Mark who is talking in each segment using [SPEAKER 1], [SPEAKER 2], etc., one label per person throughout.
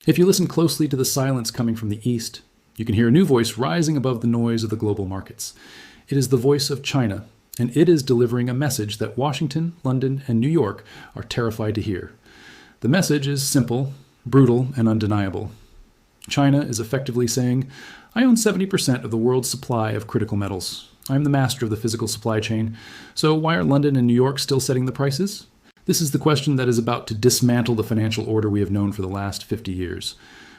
[SPEAKER 1] If you listen closely to the silence coming from the East, you can hear a new voice rising above the noise of the global markets. It is the voice of China, and it is delivering a message that Washington, London, and New York are terrified to hear. The message is simple, brutal, and undeniable. China is effectively saying, I own 70% of the world's supply of critical metals. I am the master of the physical supply chain. So why are London and New York still setting the prices? This is the question that is about to dismantle the financial order we have known for the last 50 years.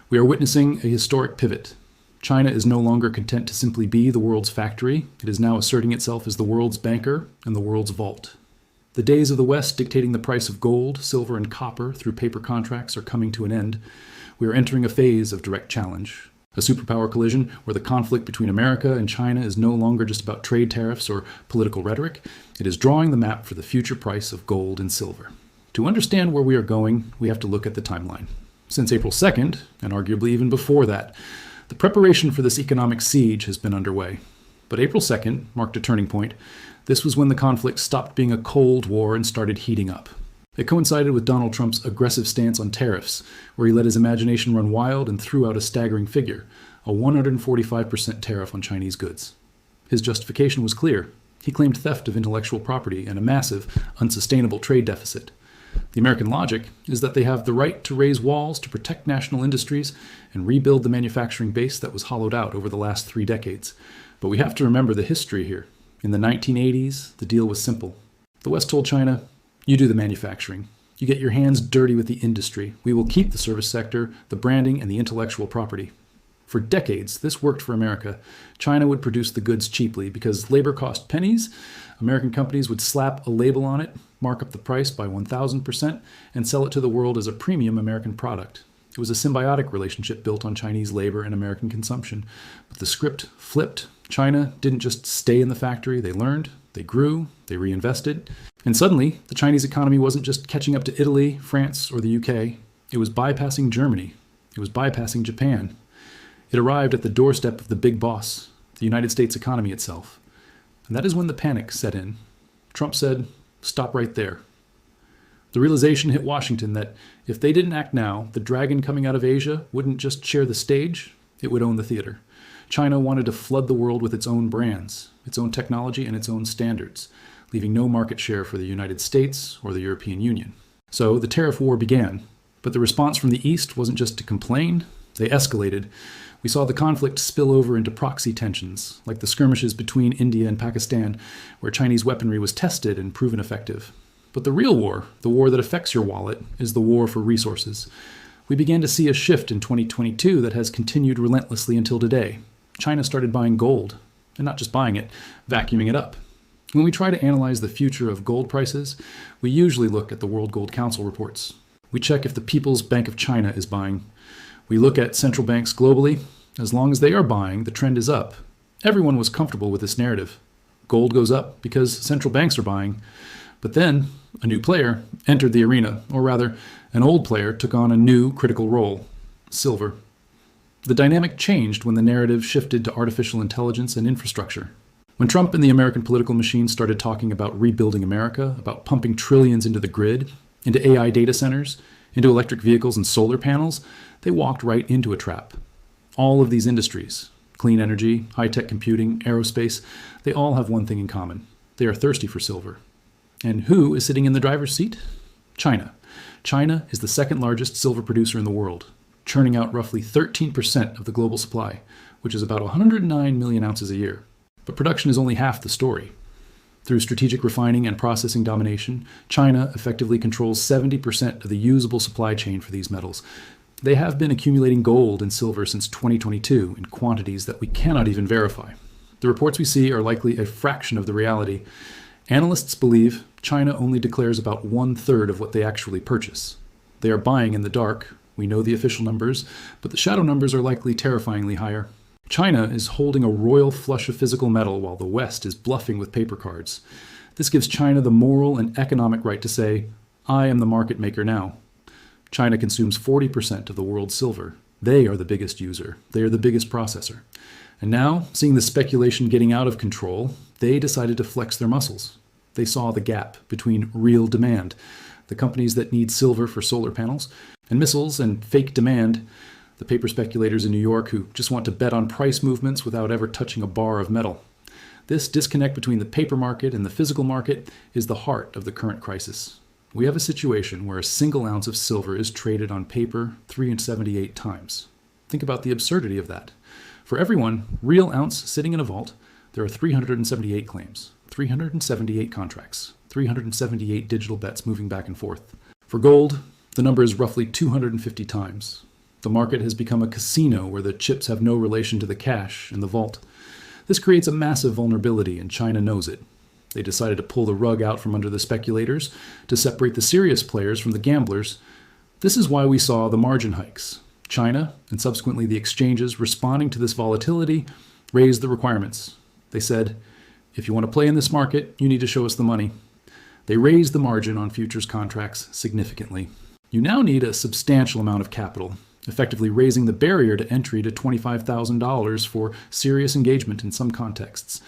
[SPEAKER 1] We are witnessing a historic pivot. China is no longer content to simply be the world's factory. It is now asserting itself as the world's banker and the world's vault. The days of the West dictating the price of gold, silver, and copper through paper contracts are coming to an end. We are entering a phase of direct challenge. A superpower collision where the conflict between America and China is no longer just about trade tariffs or political rhetoric. It is drawing the map for the future price of gold and silver. To understand where we are going, we have to look at the timeline. Since April 2nd, and arguably even before that, the preparation for this economic siege has been underway. But April 2nd marked a turning point. This was when the conflict stopped being a Cold War and started heating up. It coincided with Donald Trump's aggressive stance on tariffs, where he let his imagination run wild and threw out a staggering figure, a 145% tariff on Chinese goods. His justification was clear. He claimed theft of intellectual property and a massive, unsustainable trade deficit. The American logic is that they have the right to raise walls to protect national industries and rebuild the manufacturing base that was hollowed out over the last 3 decades. But we have to remember the history here. In the 1980s, the deal was simple. The West told China, you do the manufacturing. You get your hands dirty with the industry. We will keep the service sector, the branding, and the intellectual property. For decades, this worked for America. China would produce the goods cheaply because labor cost pennies. American companies would slap a label on it, mark up the price by 1,000%, and sell it to the world as a premium American product. It was a symbiotic relationship built on Chinese labor and American consumption. But the script flipped. China didn't just stay in the factory. They learned, they grew, they reinvested. And suddenly, the Chinese economy wasn't just catching up to Italy, France, or the UK. It was bypassing Germany. It was bypassing Japan. It arrived at the doorstep of the big boss, the United States economy itself. And that is when the panic set in. Trump said, stop right there. The realization hit Washington that if they didn't act now, the dragon coming out of Asia wouldn't just share the stage, it would own the theater. China wanted to flood the world with its own brands, its own technology, and its own standards, leaving no market share for the United States or the European Union. So the tariff war began, but the response from the East wasn't just to complain, they escalated. We saw the conflict spill over into proxy tensions, like the skirmishes between India and Pakistan, where Chinese weaponry was tested and proven effective. But the real war, the war that affects your wallet, is the war for resources. We began to see a shift in 2022 that has continued relentlessly until today. China started buying gold, and not just buying it, vacuuming it up. When we try to analyze the future of gold prices, we usually look at the World Gold Council reports. We check if the People's Bank of China is buying. We look at central banks globally. As long as they are buying, the trend is up. Everyone was comfortable with this narrative. Gold goes up because central banks are buying. But then, a new player entered the arena, or rather, an old player took on a new critical role, silver. The dynamic changed when the narrative shifted to artificial intelligence and infrastructure. When Trump and the American political machine started talking about rebuilding America, about pumping trillions into the grid, into AI data centers, into electric vehicles and solar panels, they walked right into a trap. All of these industries, clean energy, high-tech computing, aerospace, they all have one thing in common. They are thirsty for silver. And who is sitting in the driver's seat? China. China is the second largest silver producer in the world, churning out roughly 13% of the global supply, which is about 109 million ounces a year. But production is only half the story. Through strategic refining and processing domination, China effectively controls 70% of the usable supply chain for these metals. They have been accumulating gold and silver since 2022 in quantities that we cannot even verify. The reports we see are likely a fraction of the reality. Analysts believe China only declares about 1/3 of what they actually purchase. They are buying in the dark. We know the official numbers, but the shadow numbers are likely terrifyingly higher. China is holding a royal flush of physical metal while the West is bluffing with paper cards. This gives China the moral and economic right to say, I am the market maker now. China consumes 40% of the world's silver. They are the biggest user. They are the biggest processor. And now, seeing the speculation getting out of control, they decided to flex their muscles. They saw the gap between real demand, the companies that need silver for solar panels and missiles and fake demand, the paper speculators in New York who just want to bet on price movements without ever touching a bar of metal. This disconnect between the paper market and the physical market is the heart of the current crisis. We have a situation where a single ounce of silver is traded on paper 378 times. Think about the absurdity of that. For every one real ounce sitting in a vault, there are 378 claims, 378 contracts, 378 digital bets moving back and forth. For gold, the number is roughly 250 times. The market has become a casino where the chips have no relation to the cash in the vault. This creates a massive vulnerability, and China knows it. They decided to pull the rug out from under the speculators to separate the serious players from the gamblers. This is why we saw the margin hikes. China, and subsequently the exchanges responding to this volatility, raised the requirements. They said, if you want to play in this market, you need to show us the money. They raised the margin on futures contracts significantly. You now need a substantial amount of capital, effectively raising the barrier to entry to $25,000 for serious engagement in some contexts.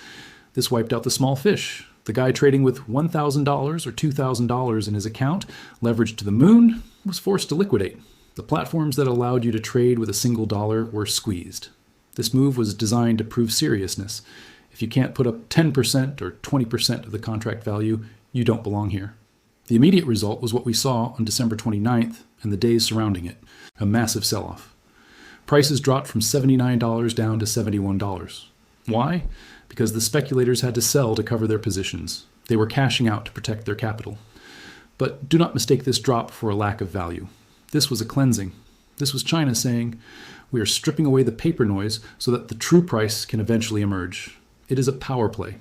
[SPEAKER 1] This wiped out the small fish. The guy trading with $1,000 or $2,000 in his account, leveraged to the moon, was forced to liquidate. The platforms that allowed you to trade with a single dollar were squeezed. This move was designed to prove seriousness. If you can't put up 10% or 20% of the contract value, you don't belong here. The immediate result was what we saw on December 29th and the days surrounding it, a massive sell-off. Prices dropped from $79 down to $71. Why? Because the speculators had to sell to cover their positions. They were cashing out to protect their capital. But do not mistake this drop for a lack of value. This was a cleansing. This was China saying, we are stripping away the paper noise so that the true price can eventually emerge. It is a power play.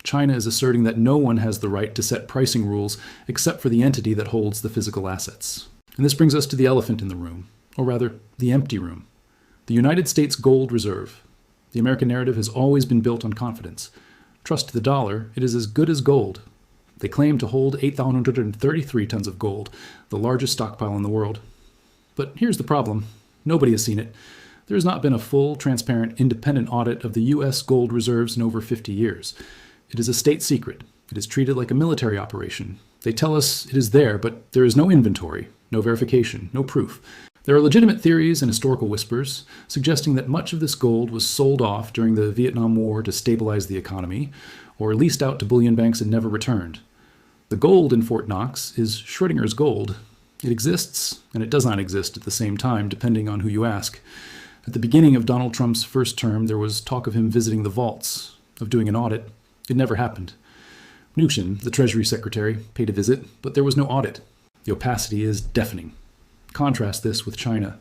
[SPEAKER 1] China is asserting that no one has the right to set pricing rules except for the entity that holds the physical assets. And this brings us to the elephant in the room, or rather, the empty room. The United States gold reserve. The American narrative has always been built on confidence. Trust the dollar, it is as good as gold. They claim to hold 8,133 tons of gold, the largest stockpile in the world. But here's the problem. Nobody has seen it. There has not been a full, transparent, independent audit of the U.S. gold reserves in over 50 years. It is a state secret. It is treated like a military operation. They tell us it is there, but there is no inventory, no verification, no proof. There are legitimate theories and historical whispers suggesting that much of this gold was sold off during the Vietnam War to stabilize the economy, or leased out to bullion banks and never returned. The gold in Fort Knox is Schrodinger's gold. It exists, and it does not exist at the same time, depending on who you ask. At the beginning of Donald Trump's first term, there was talk of him visiting the vaults, of doing an audit. It never happened. Mnuchin, the Treasury Secretary, paid a visit, but there was no audit. The opacity is deafening. Contrast this with China.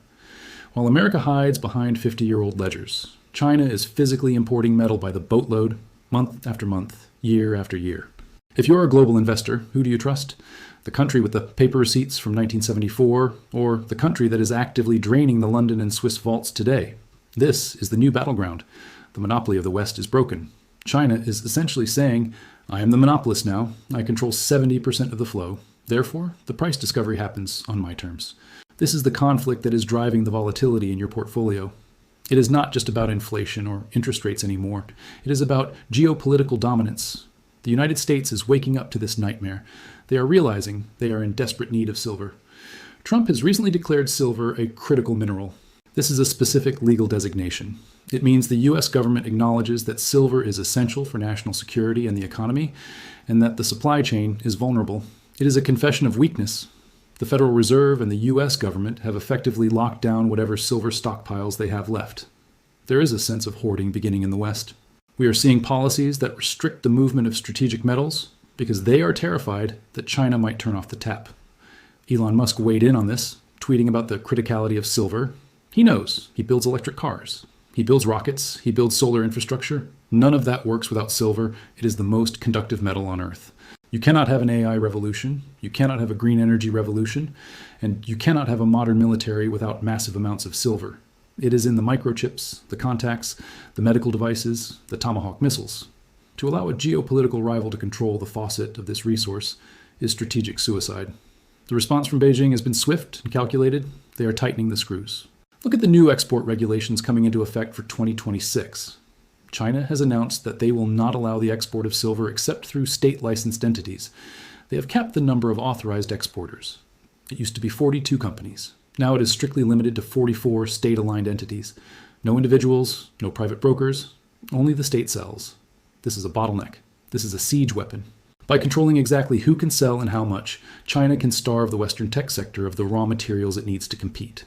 [SPEAKER 1] While America hides behind 50-year-old ledgers, China is physically importing metal by the boatload, month after month, year after year. If you're a global investor, who do you trust? The country with the paper receipts from 1974, or the country that is actively draining the London and Swiss vaults today? This is the new battleground. The monopoly of the West is broken. China is essentially saying, I am the monopolist now. I control 70% of the flow. Therefore, the price discovery happens on my terms. This is the conflict that is driving the volatility in your portfolio. It is not just about inflation or interest rates anymore. It is about geopolitical dominance. The United States is waking up to this nightmare. They are realizing they are in desperate need of silver. Trump has recently declared silver a critical mineral. This is a specific legal designation. It means the U.S. government acknowledges that silver is essential for national security and the economy, and that the supply chain is vulnerable. It is a confession of weakness. The Federal Reserve and the U.S. government have effectively locked down whatever silver stockpiles they have left. There is a sense of hoarding beginning in the West. We are seeing policies that restrict the movement of strategic metals because they are terrified that China might turn off the tap. Elon Musk weighed in on this, tweeting about the criticality of silver. He knows. He builds electric cars. He builds rockets. He builds solar infrastructure. None of that works without silver. It is the most conductive metal on Earth. You cannot have an AI revolution, you cannot have a green energy revolution, and you cannot have a modern military without massive amounts of silver. It is in the microchips, the contacts, the medical devices, the Tomahawk missiles. To allow a geopolitical rival to control the faucet of this resource is strategic suicide. The response from Beijing has been swift and calculated. They are tightening the screws. Look at the new export regulations coming into effect for 2026. China has announced that they will not allow the export of silver except through state-licensed entities. They have capped the number of authorized exporters. It used to be 42 companies. Now it is strictly limited to 44 state-aligned entities. No individuals, no private brokers, only the state sells. This is a bottleneck. This is a siege weapon. By controlling exactly who can sell and how much, China can starve the Western tech sector of the raw materials it needs to compete.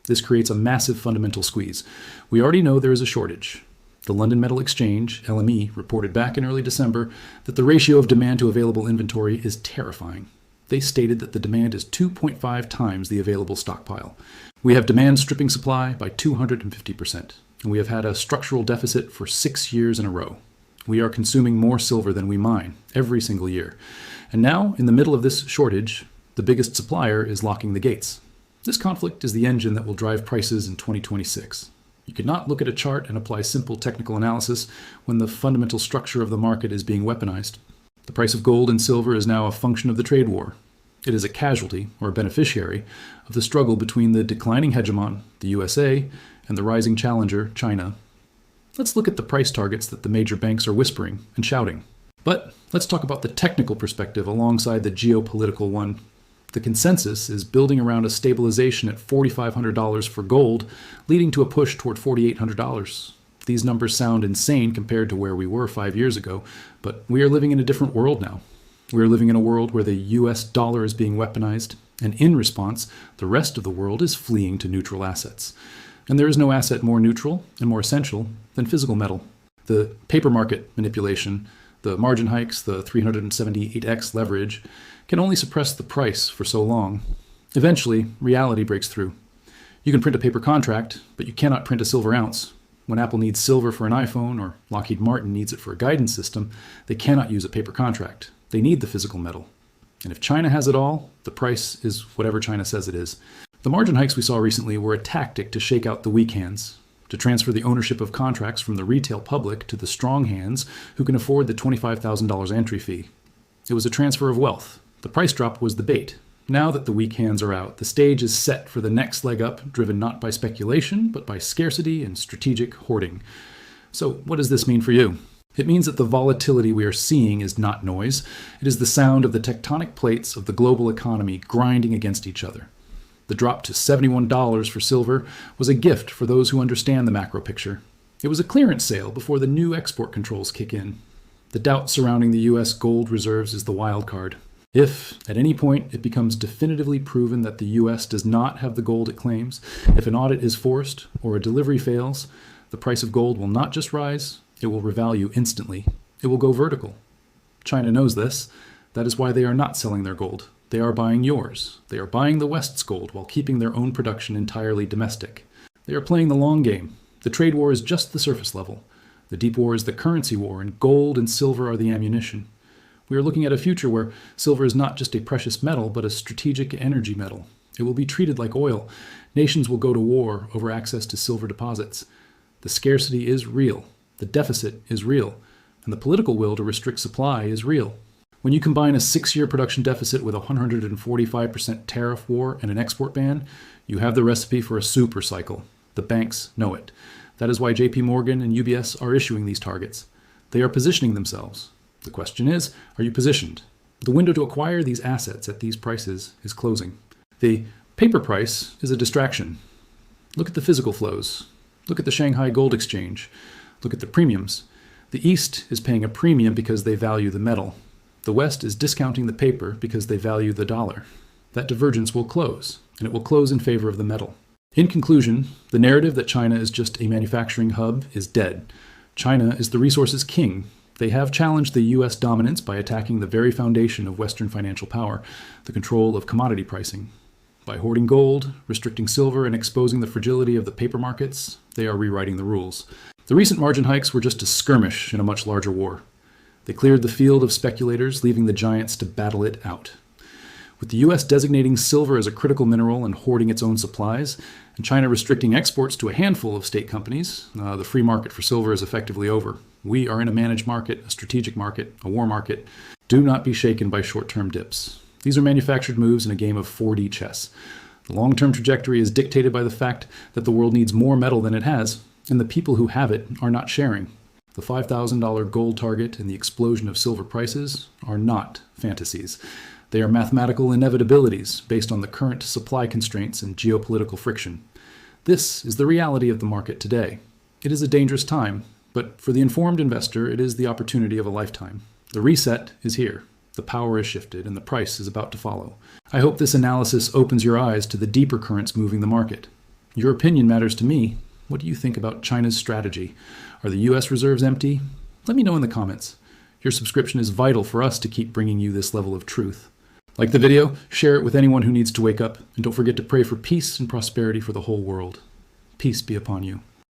[SPEAKER 1] This creates a massive fundamental squeeze. We already know there is a shortage. The London Metal Exchange, LME, reported back in early December that the ratio of demand to available inventory is terrifying. They stated that the demand is 2.5 times the available stockpile. We have demand stripping supply by 250%, and we have had a structural deficit for 6 years in a row. We are consuming more silver than we mine every single year. And now, in the middle of this shortage, the biggest supplier is locking the gates. This conflict is the engine that will drive prices in 2026. You cannot look at a chart and apply simple technical analysis when the fundamental structure of the market is being weaponized. The price of gold and silver is now a function of the trade war. It is a casualty, or a beneficiary, of the struggle between the declining hegemon, the USA, and the rising challenger, China. Let's look at the price targets that the major banks are whispering and shouting. But let's talk about the technical perspective alongside the geopolitical one. The consensus is building around a stabilization at $4,500 for gold, leading to a push toward $4,800. These numbers sound insane compared to where we were 5 years ago, but we are living in a different world now. We are living in a world where the US dollar is being weaponized, and in response, the rest of the world is fleeing to neutral assets. And there is no asset more neutral and more essential than physical metal. The paper market manipulation, the margin hikes, the 378x leverage, can only suppress the price for so long. Eventually, reality breaks through. You can print a paper contract, but you cannot print a silver ounce. When Apple needs silver for an iPhone or Lockheed Martin needs it for a guidance system, they cannot use a paper contract. They need the physical metal. And if China has it all, the price is whatever China says it is. The margin hikes we saw recently were a tactic to shake out the weak hands, to transfer the ownership of contracts from the retail public to the strong hands who can afford the $25,000 entry fee. It was a transfer of wealth. The price drop was the bait. Now that the weak hands are out, the stage is set for the next leg up, driven not by speculation, but by scarcity and strategic hoarding. So what does this mean for you? It means that the volatility we are seeing is not noise. It is the sound of the tectonic plates of the global economy grinding against each other. The drop to $71 for silver was a gift for those who understand the macro picture. It was a clearance sale before the new export controls kick in. The doubt surrounding the U.S. gold reserves is the wild card. If, at any point, it becomes definitively proven that the U.S. does not have the gold it claims, if an audit is forced or a delivery fails, the price of gold will not just rise, it will revalue instantly. It will go vertical. China knows this. That is why they are not selling their gold. They are buying yours. They are buying the West's gold while keeping their own production entirely domestic. They are playing the long game. The trade war is just the surface level. The deep war is the currency war, and gold and silver are the ammunition. We are looking at a future where silver is not just a precious metal, but a strategic energy metal. It will be treated like oil. Nations will go to war over access to silver deposits. The scarcity is real. The deficit is real. And the political will to restrict supply is real. When you combine a 6-year production deficit with a 145% tariff war and an export ban, you have the recipe for a super cycle. The banks know it. That is why JP Morgan and UBS are issuing these targets. They are positioning themselves. The question is, are you positioned? The window to acquire these assets at these prices is closing. The paper price is a distraction. Look at the physical flows. Look at the Shanghai Gold Exchange. Look at the premiums. The East is paying a premium because they value the metal. The West is discounting the paper because they value the dollar. That divergence will close, and it will close in favor of the metal. In conclusion, the narrative that China is just a manufacturing hub is dead. China is the resources king. They have challenged the U.S. dominance by attacking the very foundation of Western financial power, the control of commodity pricing. By hoarding gold, restricting silver, and exposing the fragility of the paper markets, they are rewriting the rules. The recent margin hikes were just a skirmish in a much larger war. They cleared the field of speculators, leaving the giants to battle it out. With the U.S. designating silver as a critical mineral and hoarding its own supplies, and China restricting exports to a handful of state companies, the free market for silver is effectively over. We are in a managed market, a strategic market, a war market. Do not be shaken by short-term dips. These are manufactured moves in a game of 4D chess. The long-term trajectory is dictated by the fact that the world needs more metal than it has, and the people who have it are not sharing. The $5,000 gold target and the explosion of silver prices are not fantasies. They are mathematical inevitabilities based on the current supply constraints and geopolitical friction. This is the reality of the market today. It is a dangerous time, but for the informed investor, it is the opportunity of a lifetime. The reset is here. The power is shifted, and the price is about to follow. I hope this analysis opens your eyes to the deeper currents moving the market. Your opinion matters to me. What do you think about China's strategy? Are the US reserves empty? Let me know in the comments. Your subscription is vital for us to keep bringing you this level of truth. Like the video, share it with anyone who needs to wake up, and don't forget to pray for peace and prosperity for the whole world. Peace be upon you.